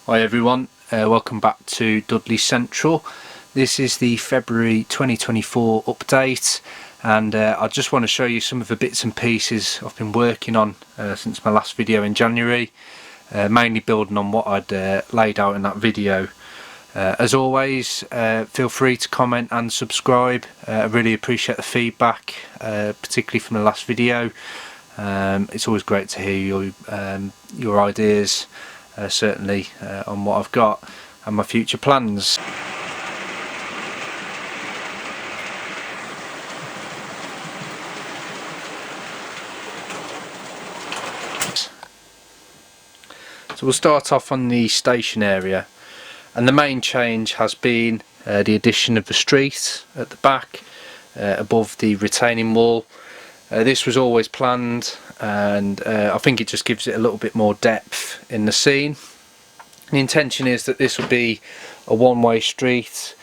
Hi everyone, welcome back to Dudley Central. This is the February 2024 update, and I just want to show you some of the bits and pieces I've been working on since my last video in January, mainly building on what I'd laid out in that video. As always, feel free to comment and subscribe. I really appreciate the feedback, particularly from the last video. It's always great to hear your ideas, certainly on what I've got and my future plans. So we'll start off on the station area, and the main change has been the addition of the street at the back above the retaining wall. This was always planned, and I think it just gives it a little bit more depth in the scene. The intention is that this will be a one-way street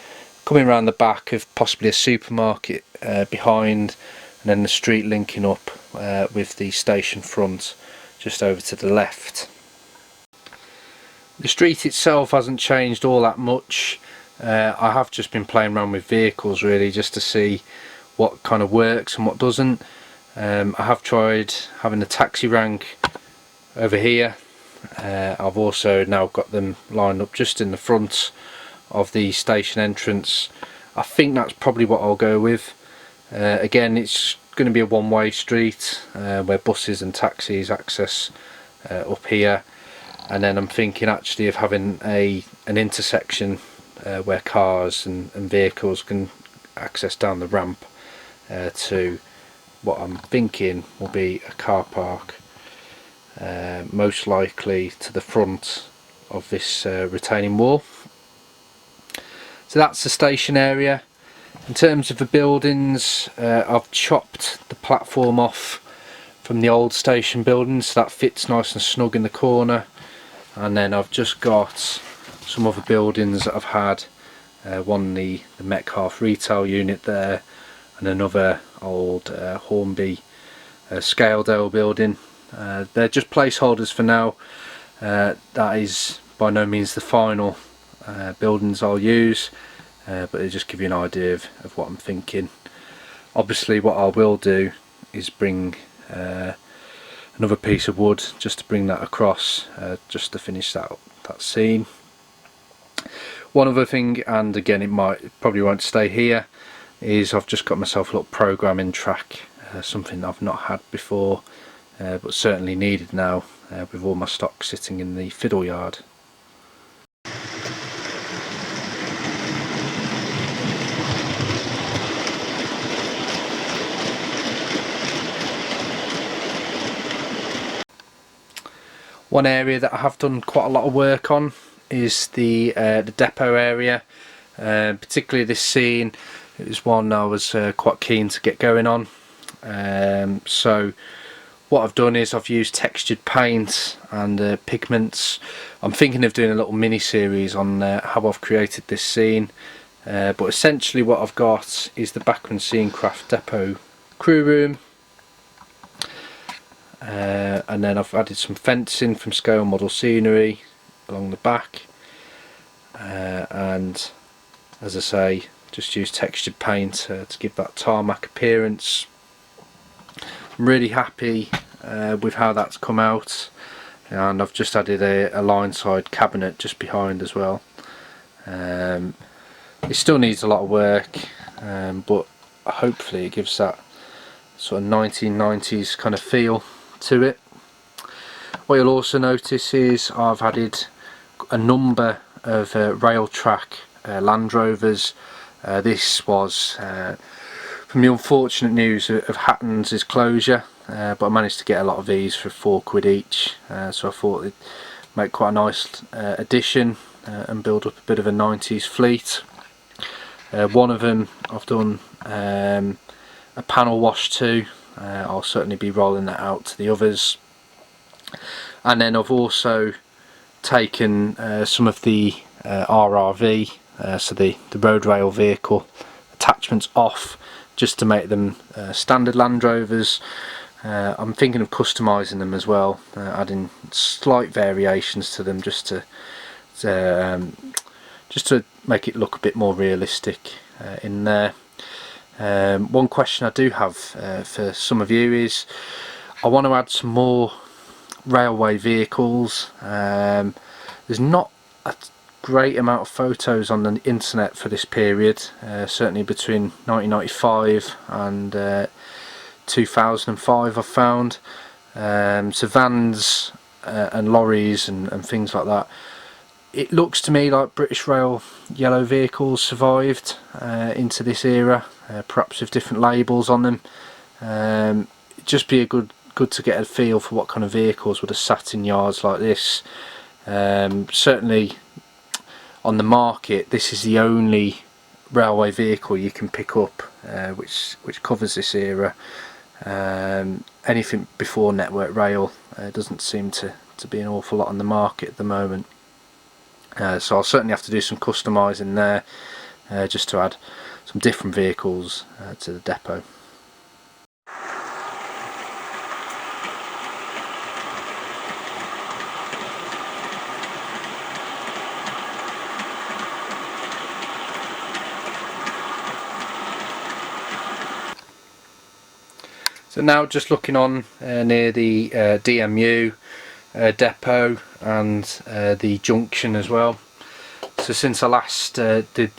coming around the back of possibly a supermarket behind, and then the street linking up with the station front just over to the left. The street itself hasn't changed all that much. I have just been playing around with vehicles really, just to see what kind of works and what doesn't. I have tried having a taxi rank over here. I've also now got them lined up just in the front of the station entrance. I think that's probably what I'll go with. Again, it's going to be a one-way street where buses and taxis access up here, and then I'm thinking actually of having an intersection where cars and vehicles can access down the ramp to what I'm thinking will be a car park, most likely to the front of this retaining wall. So that's the station area. In terms of the buildings, I've chopped the platform off from the old station building, so that fits nice and snug in the corner, and then I've just got some other buildings that I've had, one the Metcalfe retail unit there, and another old Hornby Scaledale building. They're just placeholders for now. That is by no means the final buildings I'll use, but they just give you an idea of what I'm thinking. Obviously what I will do is bring another piece of wood just to bring that across, just to finish that scene. One other thing, and again it probably won't stay here, is I've just got myself a little programming track, something I've not had before, but certainly needed now with all my stock sitting in the Fiddle yard. One area that I have done quite a lot of work on is the depot area, particularly this scene. It was one I was quite keen to get going on. So what I've done is I've used textured paint and pigments. I'm thinking of doing a little mini series on how I've created this scene, but essentially what I've got is the Bachmann Scene Craft depot crew room, and then I've added some fencing from scale model scenery along the back, and as I say, just use textured paint to give that tarmac appearance. I'm really happy with how that's come out, and I've just added a line side cabinet just behind as well. It still needs a lot of work, but hopefully it gives that sort of 1990s kind of feel to it. What you'll also notice is I've added a number of rail track Land Rovers. This was from the unfortunate news of Hatton's closure, but I managed to get a lot of these for £4 each, so I thought it'd make quite a nice addition and build up a bit of a 90s fleet. One of them I've done a panel wash to. I'll certainly be rolling that out to the others. And then I've also taken some of the RRV, so the road rail vehicle attachments off, just to make them standard Land Rovers. I'm thinking of customising them as well, adding slight variations to them just to just to make it look a bit more realistic in there. One question I do have for some of you is, I want to add some more railway vehicles. There's not a great amount of photos on the internet for this period, certainly between 1995 and 2005 I've found. So vans and lorries and things like that. It looks to me like British Rail yellow vehicles survived into this era, perhaps with different labels on them. It'd just be good to get a feel for what kind of vehicles would have sat in yards like this. Certainly on the market, this is the only railway vehicle you can pick up which covers this era. Anything before Network Rail doesn't seem to be an awful lot on the market at the moment. So I'll certainly have to do some customising there, just to add some different vehicles to the depot. So now just looking on near the DMU depot and the junction as well. So since I last did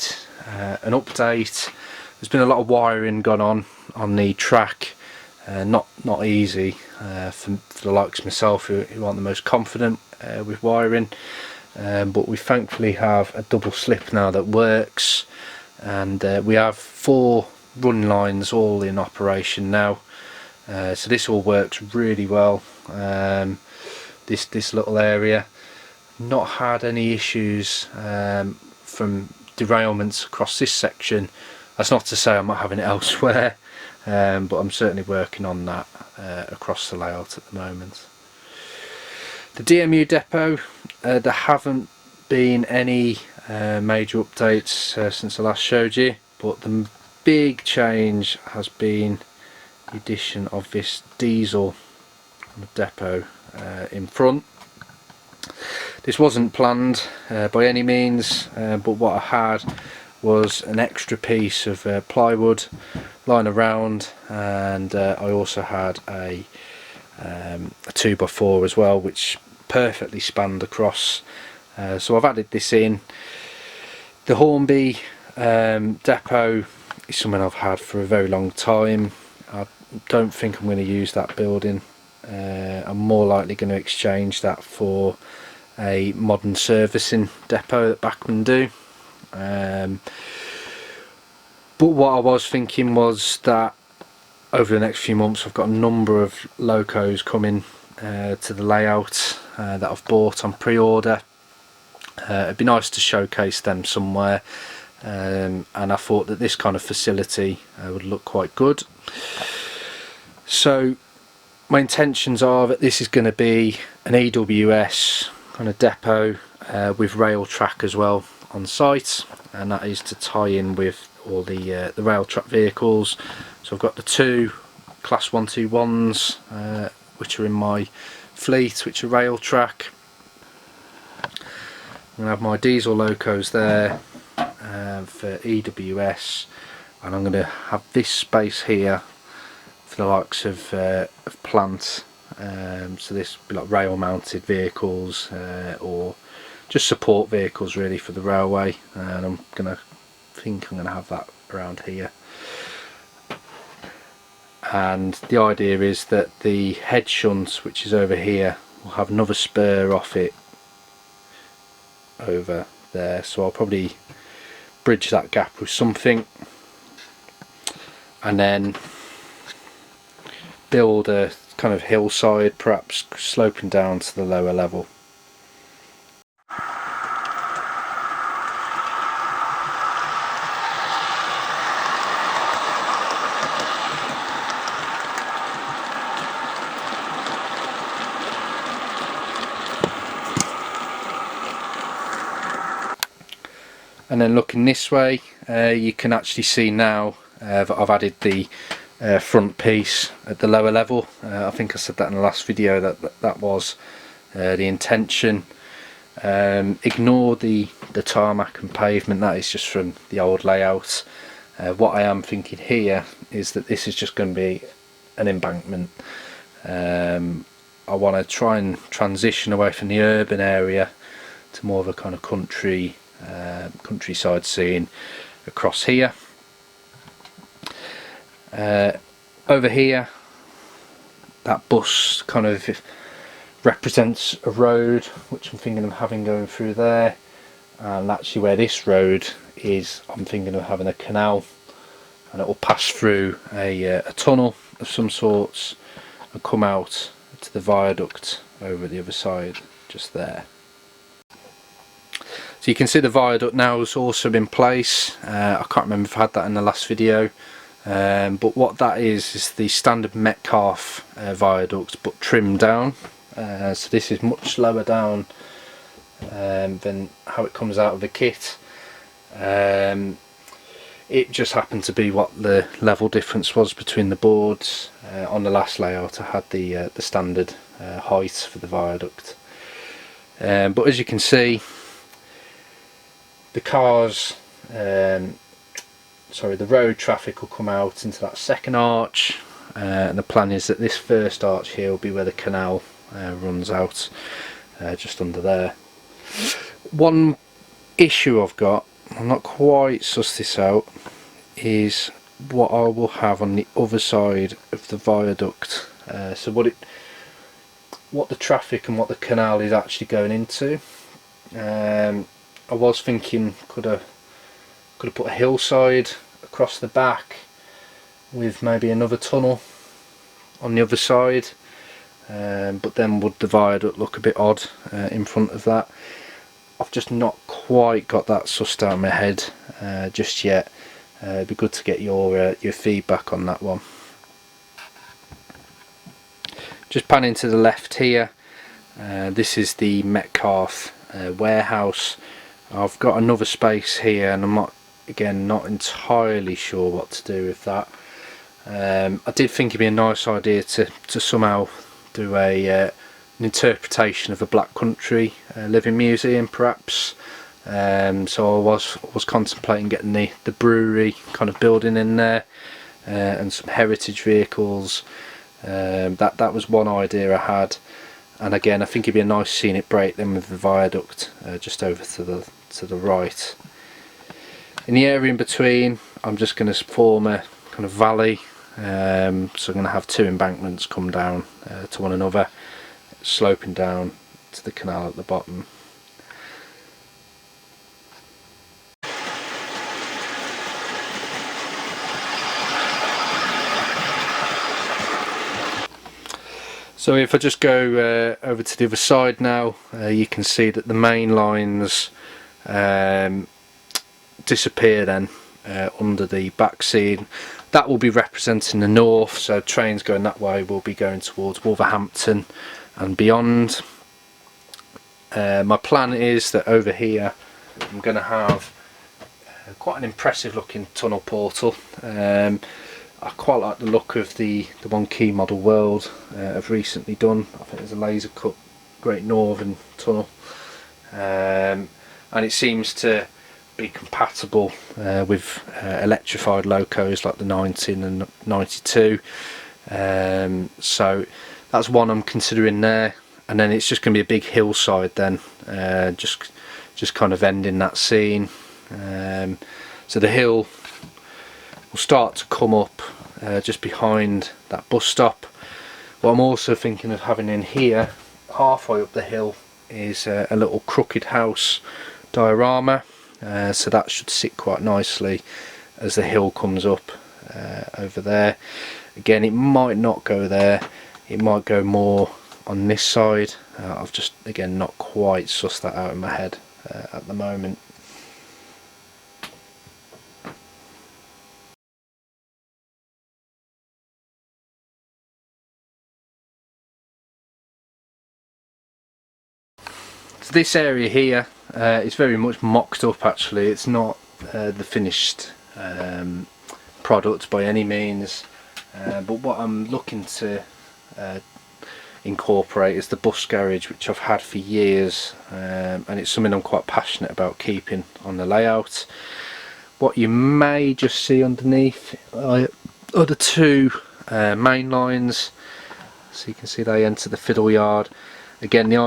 an update, there's been a lot of wiring gone on the track. Not easy for the likes of myself who aren't the most confident with wiring, but we thankfully have a double slip now that works, and we have 4 running lines all in operation now. So this all works really well. This little area, not had any issues from derailments across this section. That's not to say I'm not having it elsewhere, but I'm certainly working on that across the layout at the moment. The DMU depot, there haven't been any major updates since I last showed you, but the big change has been the addition of this diesel on the depot in front. This wasn't planned by any means, but what I had was an extra piece of plywood lying around, and I also had a 2x4 as well, which perfectly spanned across. So I've added this in. The Hornby depot is something I've had for a very long time. I don't think I'm going to use that building. I'm more likely going to exchange that for a modern servicing depot that Bachmann do. But what I was thinking was that over the next few months I've got a number of locos coming to the layout that I've bought on pre-order. It'd be nice to showcase them somewhere, and I thought that this kind of facility would look quite good. So my intentions are that this is going to be an EWS kind of depot with rail track as well on site, and that is to tie in with all the rail track vehicles. So I've got the 2 Class 121s which are in my fleet, which are rail track. I'm going to have my diesel locos there for EWS, and I'm going to have this space here for the likes of plant. So this will be like rail mounted vehicles or just support vehicles really for the railway, and I'm going to have that around here. And the idea is that the head shunt, which is over here, will have another spur off it over there, so I'll probably bridge that gap with something, and then build a kind of hillside, perhaps sloping down to the lower level. And then looking this way, you can actually see now that I've added the front piece at the lower level. I think I said that in the last video that was the intention. Ignore the tarmac and pavement, that is just from the old layout. What I am thinking here is that this is just going to be an embankment. I want to try and transition away from the urban area to more of a kind of countryside scene across here. Over here, that bus kind of represents a road which I'm thinking of having going through there, and actually where this road is, I'm thinking of having a canal, and it will pass through a tunnel of some sorts and come out to the viaduct over the other side just there. So you can see the viaduct now is also in place. I can't remember if I had that in the last video, but what that is the standard Metcalfe viaduct but trimmed down. So this is much lower down than how it comes out of the kit. It just happened to be what the level difference was between the boards. On the last layout I had the standard height for the viaduct, but as you can see, the cars, the road traffic will come out into that second arch, and the plan is that this first arch here will be where the canal runs out, just under there. One issue I've got, I'm not quite sussed this out, is what I will have on the other side of the viaduct. So what the traffic and what the canal is actually going into. I was thinking, could have put a hillside across the back with maybe another tunnel on the other side, but then would the viaduct look a bit odd in front of that? I've just not quite got that sussed out in my head just yet. It'd be good to get your feedback on that one. Just panning to the left here, this is the Metcalfe warehouse. I've got another space here and I'm not entirely sure what to do with that. I did think it'd be a nice idea to somehow do an interpretation of a Black Country living museum perhaps. So I was contemplating getting the brewery kind of building in there, and some heritage vehicles. That was one idea I had, and again I think it'd be a nice scenic break then with the viaduct just over to the right. In the area in between, I'm just going to form a kind of valley, so I'm going to have two embankments come down to one another, sloping down to the canal at the bottom. So if I just go over to the other side now, you can see that the main lines disappear then under the back scene. That will be representing the north, so trains going that way will be going towards Wolverhampton and beyond. My plan is that over here I'm going to have quite an impressive looking tunnel portal. I quite like the look of the one Key Model World have recently done. I think there's a laser cut Great Northern Tunnel, and it seems to be compatible with electrified locos like the 19 and 92. So that's one I'm considering there, and then it's just going to be a big hillside then, just kind of ending that scene. So the hill will start to come up just behind that bus stop. What I'm also thinking of having in here, halfway up the hill, is a little crooked house diorama, so that should sit quite nicely as the hill comes up over there. Again, it might not go there, it might go more on this side. I've just again not quite sussed that out in my head at the moment. So this area here is very much mocked up actually. It's not the finished product by any means, but what I'm looking to incorporate is the bus garage, which I've had for years, and it's something I'm quite passionate about keeping on the layout. What you may just see underneath are the two main lines, so you can see they enter the Fiddle yard. Again, the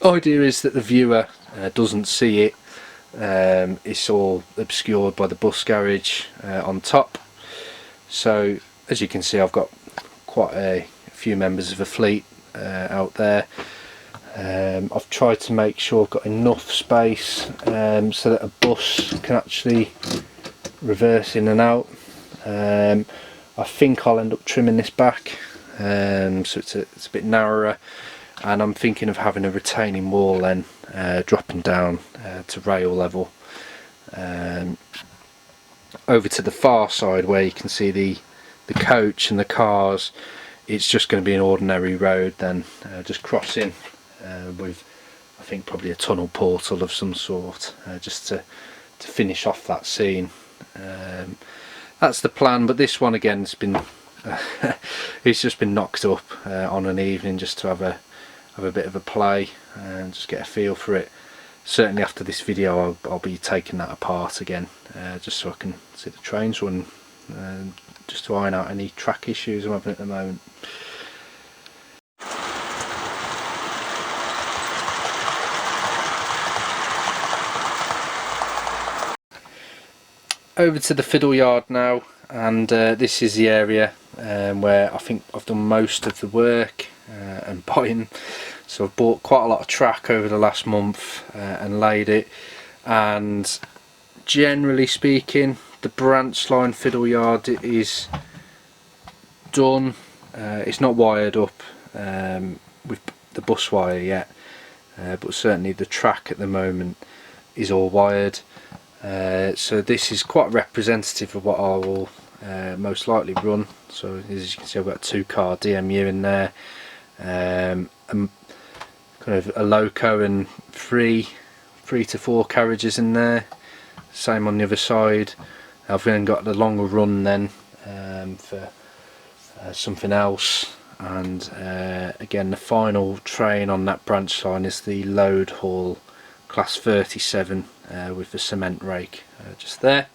idea is that the viewer doesn't see it. It's all obscured by the bus garage on top. So as you can see, I've got quite a few members of a fleet out there. I've tried to make sure I've got enough space so that a bus can actually reverse in and out. I think I'll end up trimming this back, so it's a bit narrower, and I'm thinking of having a retaining wall then dropping down to rail level. Over to the far side where you can see the coach and the cars, it's just going to be an ordinary road then, just crossing with I think probably a tunnel portal of some sort, just to finish off that scene. That's the plan, but this one again has been it's just been knocked up on an evening just to have a bit of a play and just get a feel for it. Certainly after this video I'll be taking that apart again, just so I can see the trains run, just to iron out any track issues I'm having at the moment. Over to the Fiddle yard now, and this is the area where I think I've done most of the work and buying. So I've bought quite a lot of track over the last month and laid it, and generally speaking the branch line Fiddle yard is done. It's not wired up with the bus wire yet, but certainly the track at the moment is all wired. So this is quite representative of what I will most likely run. So as you can see, I've got a 2-car DMU in there, and kind of a loco and 3 to 4 carriages in there. Same on the other side. I've then got the longer run then for something else, and again the final train on that branch line is the load haul class 37 with the cement rake just there.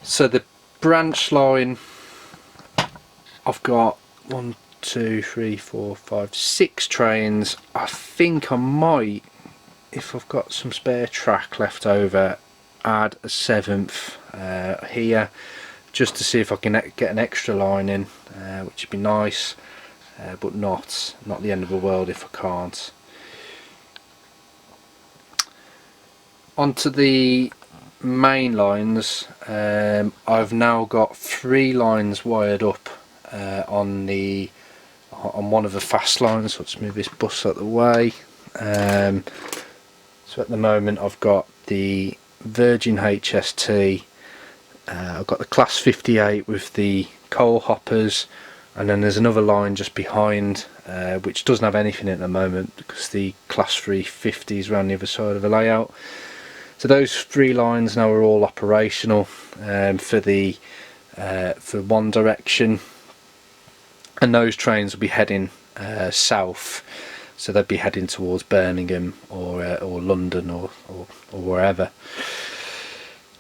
So the branch line, I've got 1, 2, 3, 4, 5, 6 trains. I think I might, if I've got some spare track left over, add a 7th here, just to see if I can get an extra line in, which would be nice, but not the end of the world if I can't. Onto the main lines, I've now got 3 lines wired up on one of the fast lines. So let's move this bus out of the way. So at the moment I've got the Virgin HST, I've got the class 58 with the coal hoppers, and then there's another line just behind which doesn't have anything at the moment because the class 350 is around the other side of the layout. So those 3 lines now are all operational for one direction, and those trains will be heading south, so they'll be heading towards Birmingham or London or wherever.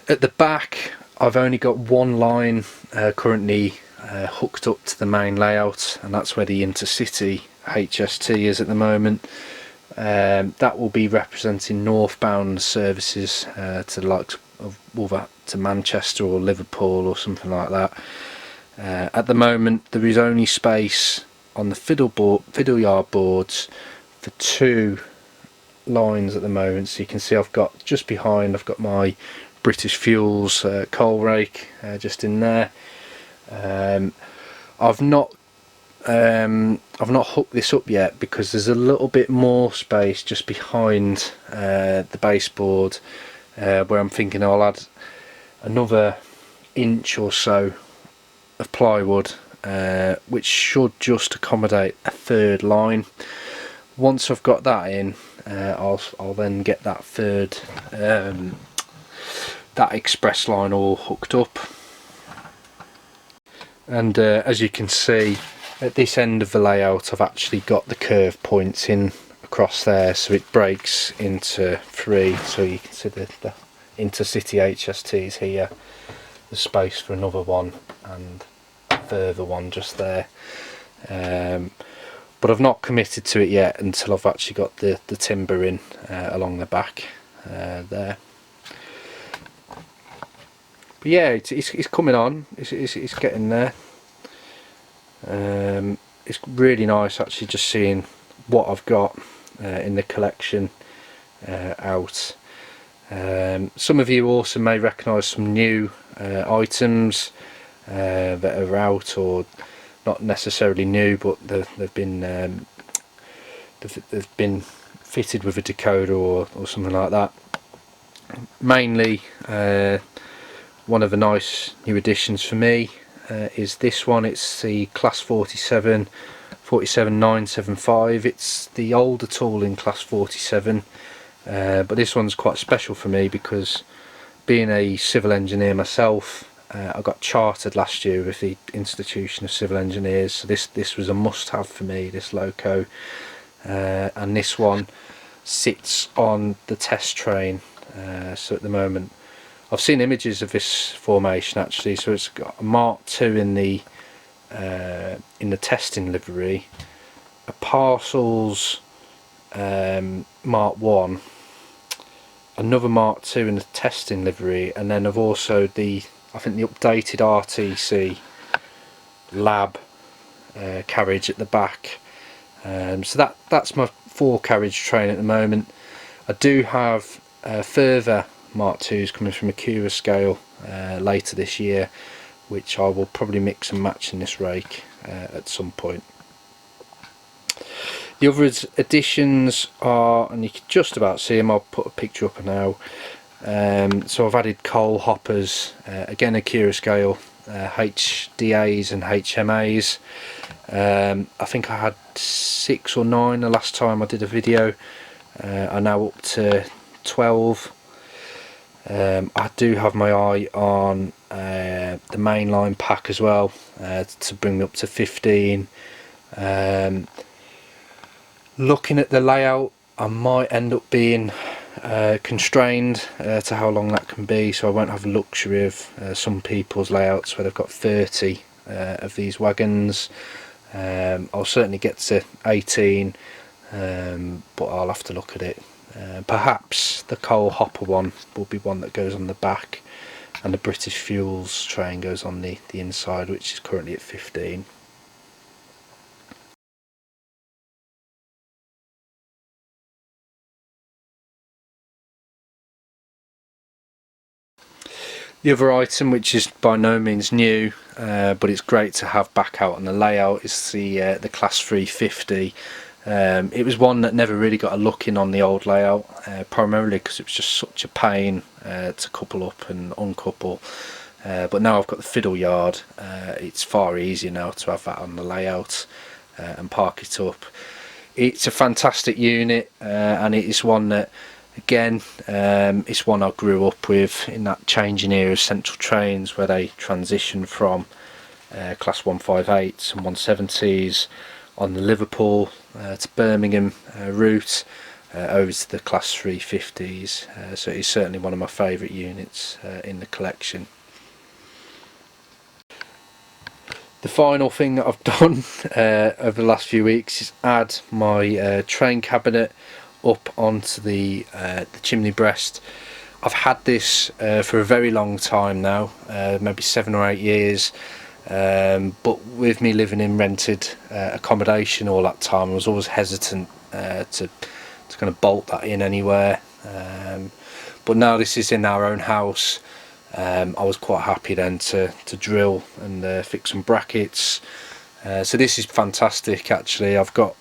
At the back I've only got 1 line currently hooked up to the main layout, and that's where the Intercity HST is at the moment. That will be representing northbound services to the likes of to Manchester or Liverpool or something like that. At the moment there is only space on the Fiddle yard boards for 2 lines at the moment. So you can see I've got just behind, I've got my British Fuels coal rake just in there. I've not hooked this up yet because there's a little bit more space just behind the baseboard where I'm thinking I'll add another inch or so of plywood, which should just accommodate a 3rd line. Once I've got that in, I'll then get that 3rd that express line all hooked up. And as you can see, At this end of the layout I've actually got the curve points in across there, so it breaks into 3, so you can see the intercity HSTs here, there's space for another one and a further one just there, but I've not committed to it yet until I've actually got the timber in along the back there. But yeah, it's coming on, it's getting there. It's really nice actually just seeing what I've got in the collection out. Some of you also may recognise some new items that are out, or not necessarily new, but they've been fitted with a decoder or something like that. Mainly one of the nice new additions for me is this one. It's the Class 47975. It's the older tool in Class 47, but this one's quite special for me because, being a civil engineer myself, I got chartered last year with the Institution of Civil Engineers, so this was a must-have for me, this loco, and this one sits on the test train. So at the moment, I've seen images of this formation actually, so it's got a Mark II in the testing livery, a Parcels Mark 1, another Mark II in the testing livery, and then I've also I think the updated RTC lab carriage at the back. So that's my 4 carriage train at the moment. I do have further Mark IIs coming from Acura scale later this year, which I will probably mix and match in this rake at some point. The other additions are, and you can just about see them, I'll put a picture up now. So I've added coal hoppers, again Acura scale, HDAs and HMAs. I think I had 6 or 9 the last time I did a video. I'm now up to 12. I do have my eye on the mainline pack as well, to bring me up to 15. Looking at the layout, I might end up being constrained to how long that can be, so I won't have the luxury of some people's layouts where they've got 30 of these wagons. I'll certainly get to 18, but I'll have to look at it. Perhaps the coal hopper one will be one that goes on the back, and the British Fuels train goes on the inside, which is currently at 15. The other item, which is by no means new, but it's great to have back out on the layout, is the Class 350. It was one that never really got a look in on the old layout, primarily because it was just such a pain to couple up and uncouple. But now I've got the Fiddle yard, it's far easier now to have that on the layout and park it up. It's a fantastic unit, and it is one that, again, it's one I grew up with in that changing era of Central trains where they transition from Class 158s and 170s on the Liverpool to Birmingham route over to the Class 350s. So it's certainly one of my favourite units in the collection. The final thing that I've done over the last few weeks is add my train cabinet up onto the chimney breast. I've had this for a very long time now, maybe 7 or 8 years, but with me living in rented accommodation all that time, I was always hesitant to kind of bolt that in anywhere, but now this is in our own house, I was quite happy then to drill and fix some brackets. So this is fantastic actually. I've got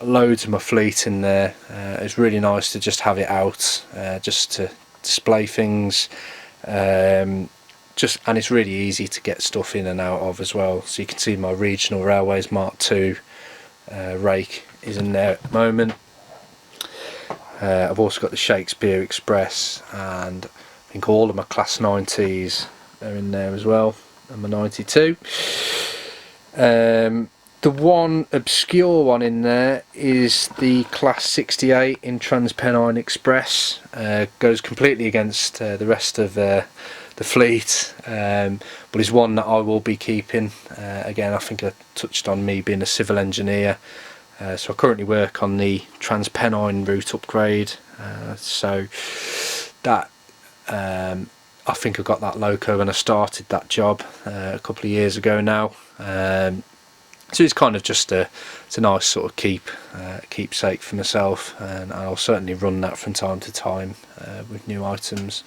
loads of my fleet in there. It's really nice to just have it out, just to display things, and it's really easy to get stuff in and out of as well. So you can see my Regional Railways Mark II rake is in there at the moment. I've also got the Shakespeare Express, and I think all of my Class 90s are in there as well, and my 92. The one obscure one in there is the Class 68 in Transpennine Express. Goes completely against the rest of the fleet, but is one that I will be keeping. Again, I think I touched on me being a civil engineer, so I currently work on the Transpennine route upgrade, so that I think I got that loco when I started that job a couple of years ago now. So it's kind of just it's a nice sort of keepsake for myself, and I'll certainly run that from time to time with new items.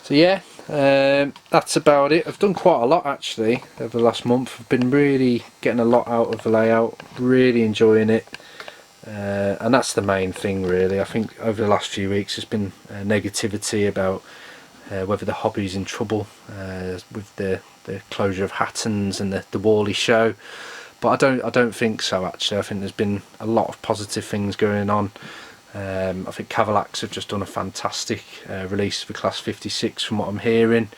So yeah, that's about it. I've done quite a lot actually over the last month. I've been really getting a lot out of the layout, really enjoying it, and that's the main thing really. I think over the last few weeks there's been negativity about whether the hobby's in trouble with the closure of Hatton's and the Worley show, but I don't think so actually. I think there's been a lot of positive things going on. I think Cavalax have just done a fantastic release for Class 56 from what I'm hearing,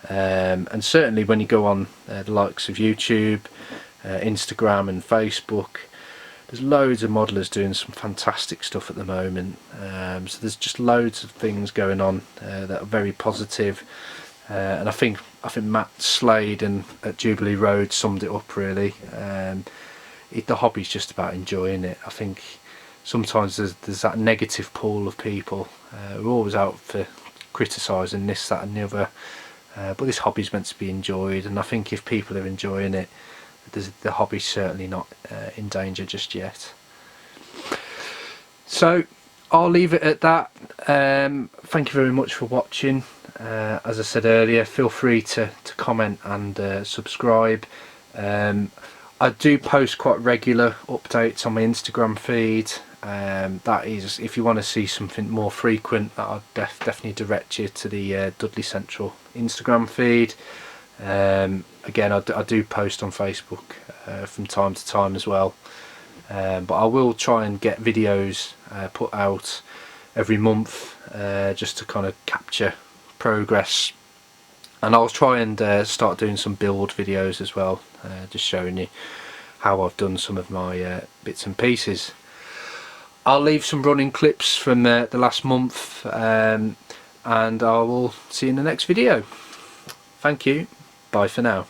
and certainly when you go on the likes of YouTube, Instagram and Facebook, there's loads of modelers doing some fantastic stuff at the moment. So there's just loads of things going on that are very positive, and I think Matt Slade and at Jubilee Road summed it up really. The hobby's just about enjoying it. I think sometimes there's that negative pool of people who are always out for criticising this, that and the other, but this hobby's meant to be enjoyed, and I think if people are enjoying it, the hobby's certainly not in danger just yet. So I'll leave it at that. Thank you very much for watching. As I said earlier, feel free to comment and subscribe. I do post quite regular updates on my Instagram feed. That is, if you want to see something more frequent, I'll definitely direct you to the Dudley Central Instagram feed. Again, I do post on Facebook from time to time as well, but I will try and get videos put out every month just to kind of capture progress, and I'll try and start doing some build videos as well, just showing you how I've done some of my bits and pieces. I'll leave some running clips from the last month, and I will see you in the next video. Thank you. Bye for now.